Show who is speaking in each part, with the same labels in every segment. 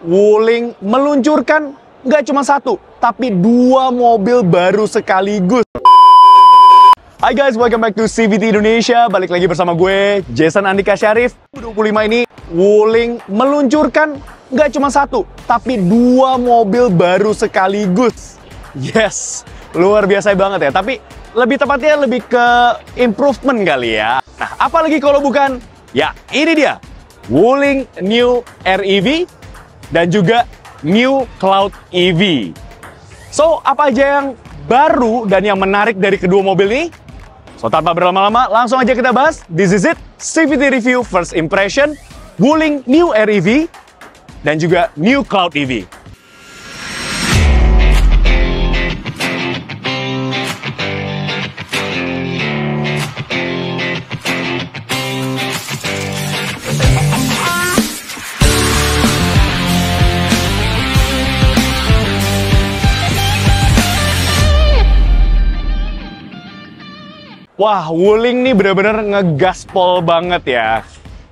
Speaker 1: Wuling meluncurkan nggak cuma satu, tapi 2 mobil baru sekaligus. Hai guys, welcome back to CVT Indonesia. Balik lagi bersama gue, Jason Andika Syarif. 2025 ini, Wuling meluncurkan nggak cuma satu, tapi 2 mobil baru sekaligus. Yes, luar biasa banget ya. Tapi lebih tepatnya lebih ke improvement kali ya. Nah, apalagi kalau bukan, ya ini dia, Wuling New REV dan juga New Cloud EV. So, apa aja yang baru dan yang menarik dari kedua mobil ini? So, tanpa berlama-lama, langsung aja kita bahas. This is it, CVT Review First Impression, Wuling New REV dan juga New Cloud EV. Wah, Wuling nih bener-bener ngegaspol banget ya.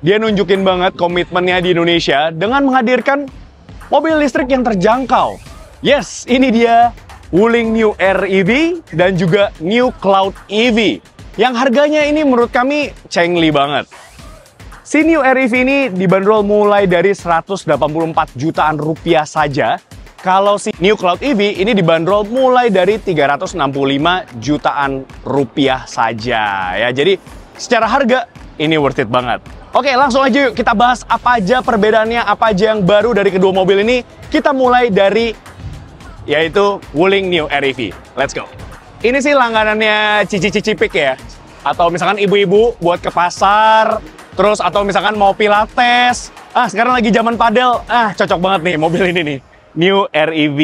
Speaker 1: Dia nunjukin banget komitmennya di Indonesia dengan menghadirkan mobil listrik yang terjangkau. Yes, ini dia Wuling New REV dan juga New Cloud EV. Yang harganya ini menurut kami cengli banget. Si New REV ini dibanderol mulai dari 184 jutaan rupiah saja. Kalau si New Cloud EV ini dibanderol mulai dari 365 jutaan rupiah saja ya. Jadi secara harga ini worth it banget. Oke, langsung aja yuk kita bahas apa aja perbedaannya, apa aja yang baru dari kedua mobil ini. Kita mulai dari yaitu Wuling New REV. Let's go. Ini sih langganannya cici-cici pik ya. Atau misalkan ibu-ibu buat ke pasar, terus atau misalkan mau pilates. Sekarang lagi zaman padel. Cocok banget nih mobil ini nih. New REV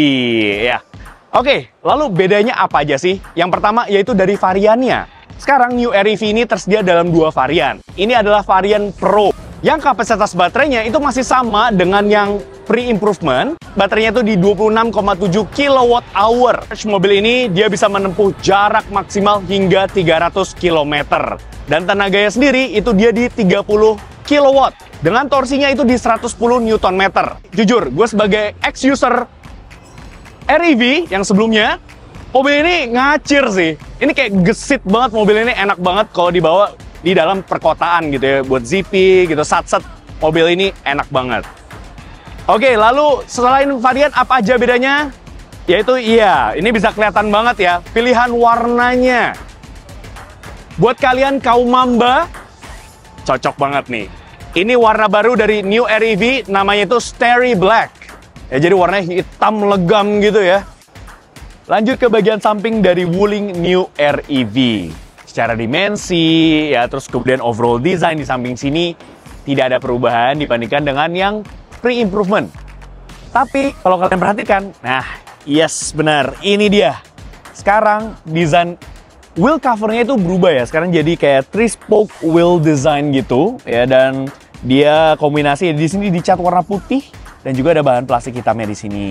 Speaker 1: ya. Oke, lalu bedanya apa aja sih? Yang pertama yaitu dari variannya. Sekarang New REV ini tersedia dalam 2 varian. Ini adalah varian Pro. Yang kapasitas baterainya itu masih sama dengan yang pre-improvement. Baterainya itu di 26,7 kWh. Mobil ini dia bisa menempuh jarak maksimal hingga 300 km. Dan tenaganya sendiri itu dia di 30 kW. Dengan torsinya itu di 110 Nm. Jujur, gue sebagai ex-user REV yang sebelumnya, mobil ini ngacir sih. Ini kayak gesit banget, mobil ini enak banget kalau dibawa di dalam perkotaan gitu ya. Buat zippy gitu, sat-set, mobil ini enak banget. Oke, lalu selain varian apa aja bedanya? Yaitu ini bisa kelihatan banget ya, pilihan warnanya. Buat kalian kaum mamba, cocok banget nih. Ini warna baru dari New REV, namanya itu Starry Black. Ya, jadi warnanya hitam legam gitu ya. Lanjut ke bagian samping dari Wuling New REV. Secara dimensi, ya terus kemudian overall design di samping sini tidak ada perubahan dibandingkan dengan yang pre-improvement. Tapi kalau kalian perhatikan, nah yes benar, ini dia. Sekarang desain wheel covernya itu berubah ya. Sekarang jadi kayak 3-spoke wheel design gitu ya, dan dia kombinasi di sini dicat warna putih dan juga ada bahan plastik hitamnya di sini.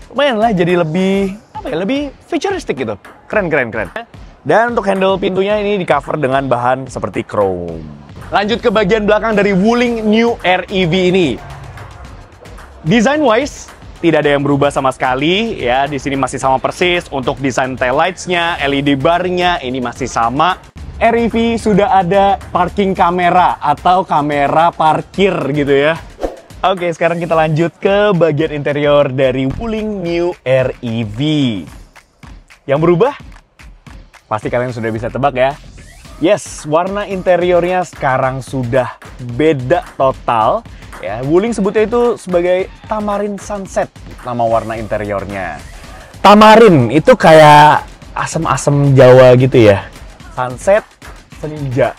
Speaker 1: Lumayan lah, jadi lebih lebih futuristik gitu. Keren. Dan untuk handle pintunya ini di cover dengan bahan seperti chrome. Lanjut ke bagian belakang dari Wuling New REV ini. Design wise tidak ada yang berubah sama sekali ya. Di sini masih sama persis. Untuk desain taillights-nya, LED bar-nya ini masih sama. REV sudah ada parking kamera atau kamera parkir gitu ya. Oke, sekarang kita lanjut ke bagian interior dari Wuling New REV. Yang berubah? Pasti kalian sudah bisa tebak ya. Yes, warna interiornya sekarang sudah beda total. Ya, Wuling sebutnya itu sebagai Tamarin Sunset, nama warna interiornya. Tamarin itu kayak asem-asem Jawa gitu ya. Sunset, senja.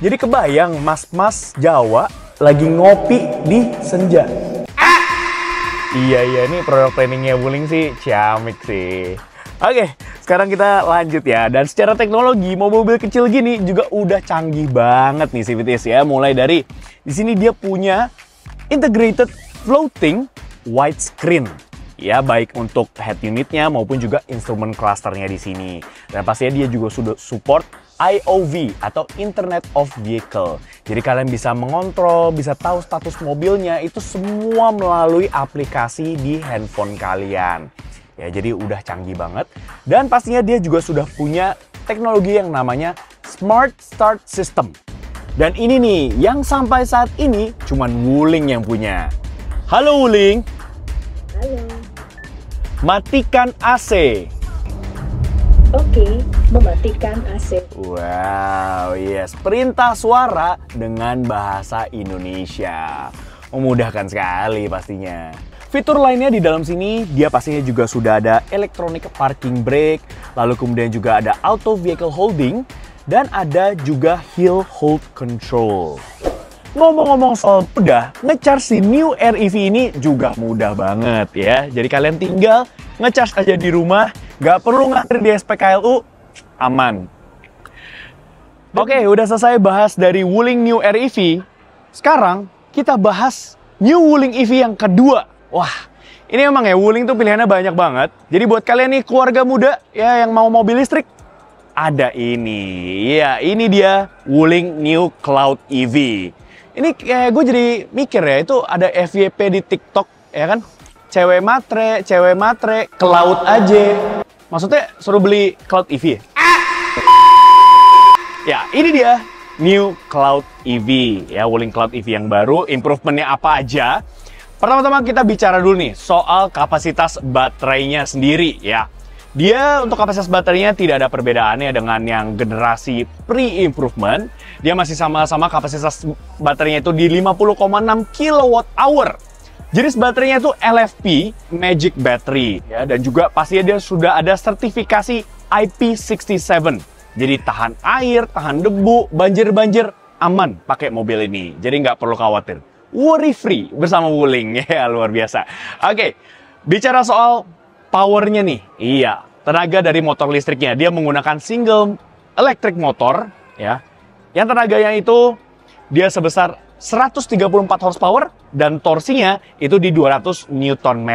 Speaker 1: Jadi kebayang mas-mas Jawa lagi ngopi di senja. Iya, ini produk planningnya Wuling sih ciamik sih. Oke, sekarang kita lanjut ya. Dan secara teknologi, mobil-mobil kecil gini juga udah canggih banget nih CVTs ya. Mulai dari di sini dia punya integrated floating widescreen. Ya, baik untuk head unitnya maupun juga instrument clusternya di sini. Dan pastinya dia juga sudah support IOV atau Internet of Vehicle. Jadi kalian bisa mengontrol, bisa tahu status mobilnya itu semua melalui aplikasi di handphone kalian. Ya, jadi udah canggih banget. Dan pastinya dia juga sudah punya teknologi yang namanya Smart Start System. Dan ini nih, yang sampai saat ini cuman Wuling yang punya. Halo Wuling.
Speaker 2: Halo.
Speaker 1: Matikan AC.
Speaker 2: Oke, mematikan AC.
Speaker 1: Wow, yes. Perintah suara dengan bahasa Indonesia. Memudahkan sekali pastinya. Fitur lainnya di dalam sini, dia pastinya juga sudah ada electronic parking brake, lalu kemudian juga ada auto vehicle holding, dan ada juga hill hold control. Ngomong-ngomong soal mudah, nge-charge si New Air EV ini juga mudah banget ya. Jadi kalian tinggal nge-charge aja di rumah, nggak perlu ngantri di SPKLU, aman. Oke, udah selesai bahas dari Wuling New Air EV. Sekarang kita bahas New Wuling EV yang kedua. Wah, ini emang ya Wuling tuh pilihannya banyak banget. Jadi buat kalian nih keluarga muda ya yang mau mobil listrik, ada ini. Ya, ini dia Wuling New Cloud EV. Ini kayak gue jadi mikir ya, itu ada FYP di TikTok, ya kan? Cewek matre, ke laut aja. Maksudnya suruh beli Cloud EV ya? Ya, ini dia New Cloud EV. Ya, Wuling Cloud EV yang baru, improvementnya apa aja? Pertama-tama kita bicara dulu nih, soal kapasitas baterainya sendiri ya. Dia untuk kapasitas baterainya tidak ada perbedaannya dengan yang generasi pre-improvement. Dia masih sama-sama kapasitas baterainya itu di 50,6 kWh. Jenis baterainya itu LFP Magic Battery ya, dan juga pastinya dia sudah ada sertifikasi IP67. Jadi tahan air, tahan debu, banjir-banjir aman pakai mobil ini. Jadi nggak perlu khawatir. Worry free bersama Wuling ya, luar biasa. Oke, bicara soal powernya nih, iya, tenaga dari motor listriknya. Dia menggunakan single electric motor, ya. Yang tenaganya itu, dia sebesar 134 horsepower, dan torsinya itu di 200 Nm.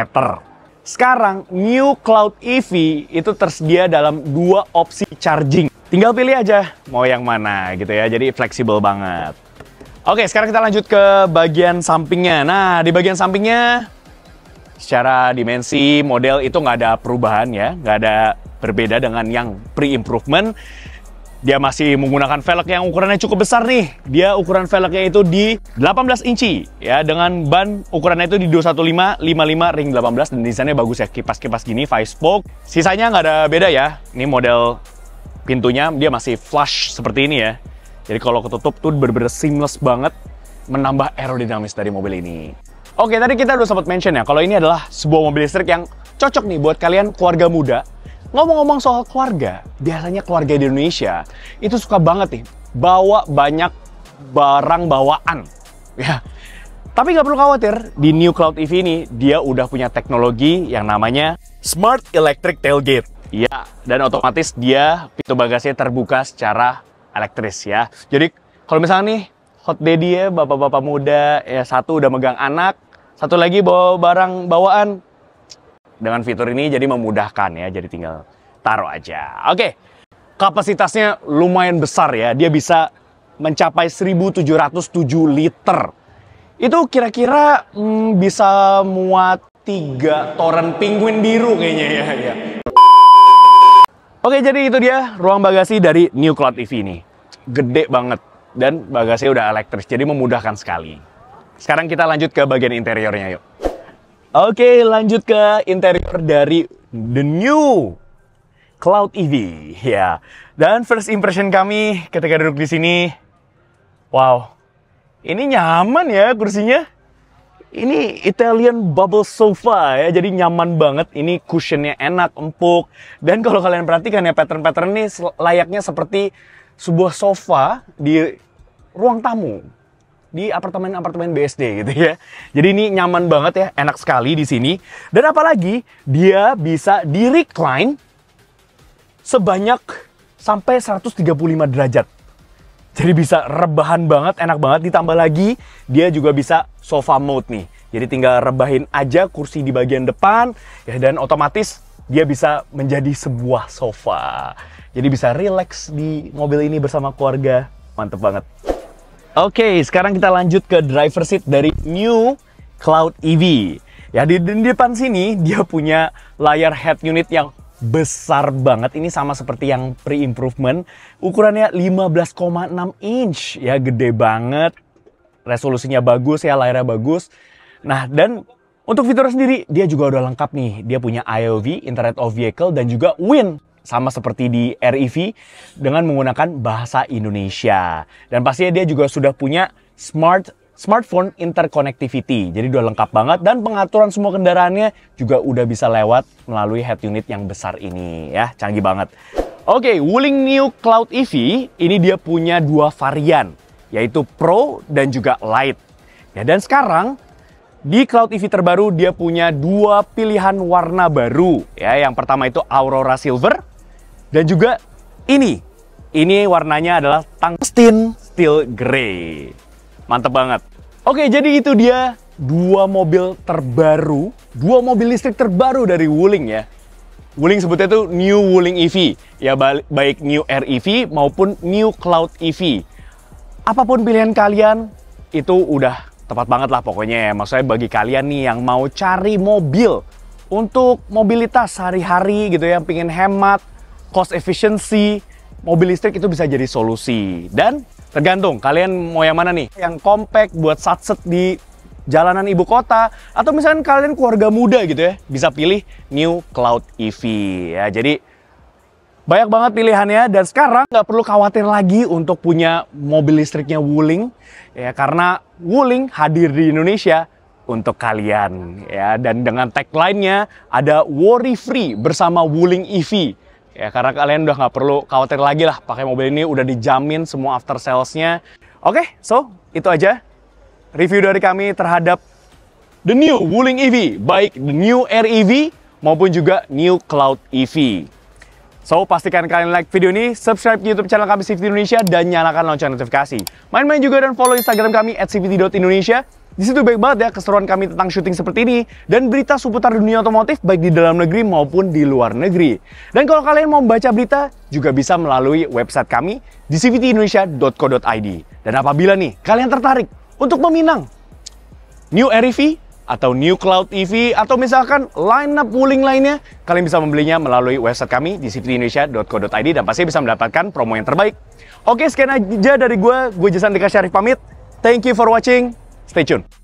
Speaker 1: Sekarang, New Cloud EV itu tersedia dalam 2 opsi charging. Tinggal pilih aja mau yang mana gitu ya, jadi fleksibel banget. Oke, sekarang kita lanjut ke bagian sampingnya. Nah, di bagian sampingnya, secara dimensi, model itu nggak ada perubahan ya, nggak ada berbeda dengan yang pre-improvement. Dia masih menggunakan velg yang ukurannya cukup besar nih. Dia ukuran velgnya itu di 18 inci ya, dengan ban ukurannya itu di 215 55 ring 18, dan desainnya bagus ya, kipas-kipas gini, 5 spoke. Sisanya nggak ada beda ya. Ini model pintunya dia masih flush seperti ini ya. Jadi kalau ketutup tuh bener-bener seamless banget, menambah aerodinamis dari mobil ini. Oke, tadi kita udah sempat mention ya, kalau ini adalah sebuah mobil listrik yang cocok nih buat kalian keluarga muda. Ngomong-ngomong soal keluarga, biasanya keluarga di Indonesia itu suka banget nih bawa banyak barang bawaan. Ya, tapi nggak perlu khawatir, di New Cloud EV ini dia udah punya teknologi yang namanya Smart Electric Tailgate. Ya, dan otomatis dia pintu bagasinya terbuka secara elektris ya. Jadi kalau misalnya nih hot daddy ya, bapak-bapak muda ya, satu udah megang anak, satu lagi bawa barang bawaan, dengan fitur ini jadi memudahkan ya, jadi tinggal taruh aja. Oke, kapasitasnya lumayan besar ya, dia bisa mencapai 1707 liter. Itu kira-kira bisa muat 3 toren penguin biru kayaknya ya. Oke, jadi itu dia ruang bagasi dari New Cloud EV ini. Gede banget dan bagasinya udah elektris, jadi memudahkan sekali. Sekarang kita lanjut ke bagian interiornya yuk. Oke, lanjut ke interior dari the New Cloud EV ya. Dan first impression kami ketika duduk di sini, wow, ini nyaman ya kursinya. Ini Italian bubble sofa ya, jadi nyaman banget. Ini cushionnya enak, empuk. Dan kalau kalian perhatikan ya, pattern-pattern ini layaknya seperti sebuah sofa di ruang tamu di apartemen-apartemen BSD gitu ya. Jadi ini nyaman banget ya, enak sekali di sini. Dan apalagi dia bisa di recline sebanyak sampai 135 derajat. Jadi bisa rebahan banget, enak banget. Ditambah lagi dia juga bisa sofa mode nih. Jadi tinggal rebahin aja kursi di bagian depan ya, dan otomatis dia bisa menjadi sebuah sofa. Jadi bisa relax di mobil ini bersama keluarga. Mantep banget. Oke, sekarang kita lanjut ke driver seat dari New Cloud EV. Ya, di depan sini dia punya layar head unit yang besar banget. Ini sama seperti yang pre-improvement. Ukurannya 15,6 inch. Ya, gede banget. Resolusinya bagus ya, layarnya bagus. Nah, dan untuk fitur sendiri, dia juga udah lengkap nih. Dia punya IOV, Internet of Vehicle, dan juga WIN. Sama seperti di REV dengan menggunakan bahasa Indonesia. Dan pastinya dia juga sudah punya smartphone interconnectivity. Jadi udah lengkap banget dan pengaturan semua kendaraannya juga udah bisa lewat melalui head unit yang besar ini ya. Canggih banget. Oke, Wuling New Cloud EV ini dia punya dua varian, yaitu Pro dan juga Lite. Ya, dan sekarang di Cloud EV terbaru dia punya dua pilihan warna baru. Ya, yang pertama itu Aurora Silver dan juga ini warnanya adalah Tungsten Steel Grey. Mantep banget. Oke, jadi itu dia dua mobil listrik terbaru dari Wuling ya. Wuling sebutnya itu New Wuling EV. Ya, baik New REV maupun New Cloud EV. Apapun pilihan kalian, itu udah tepat banget lah pokoknya ya. Maksudnya bagi kalian nih yang mau cari mobil untuk mobilitas sehari-hari gitu ya, pengen hemat, cost efficiency, mobil listrik itu bisa jadi solusi. Dan tergantung kalian mau yang mana nih, yang compact buat satset di jalanan ibu kota, atau misalkan kalian keluarga muda gitu ya, bisa pilih New Cloud EV ya. Jadi banyak banget pilihannya dan sekarang nggak perlu khawatir lagi untuk punya mobil listriknya Wuling ya, karena Wuling hadir di Indonesia untuk kalian ya. Dan dengan tagline-nya ada worry free bersama Wuling EV. Ya, karena kalian udah nggak perlu khawatir lagi lah, pakai mobil ini udah dijamin semua after sales-nya. Oke, so itu aja review dari kami terhadap the new Wuling EV, baik the new REV maupun juga new Cloud EV. So, pastikan kalian like video ini, subscribe YouTube channel kami CVT Indonesia, dan nyalakan lonceng notifikasi. Main-main juga dan follow Instagram kami @cvt.indonesia. Di situ baik banget ya keseruan kami tentang syuting seperti ini dan berita seputar dunia otomotif baik di dalam negeri maupun di luar negeri. Dan kalau kalian mau membaca berita juga bisa melalui website kami di cvtindonesia.co.id. Dan apabila nih kalian tertarik untuk meminang New REV atau New Cloud EV atau misalkan line-up Wuling lainnya, kalian bisa membelinya melalui website kami di cvtindonesia.co.id dan pasti bisa mendapatkan promo yang terbaik. Oke, sekian aja dari gue Jason Dika Syarif pamit. Thank you for watching. Stay tuned.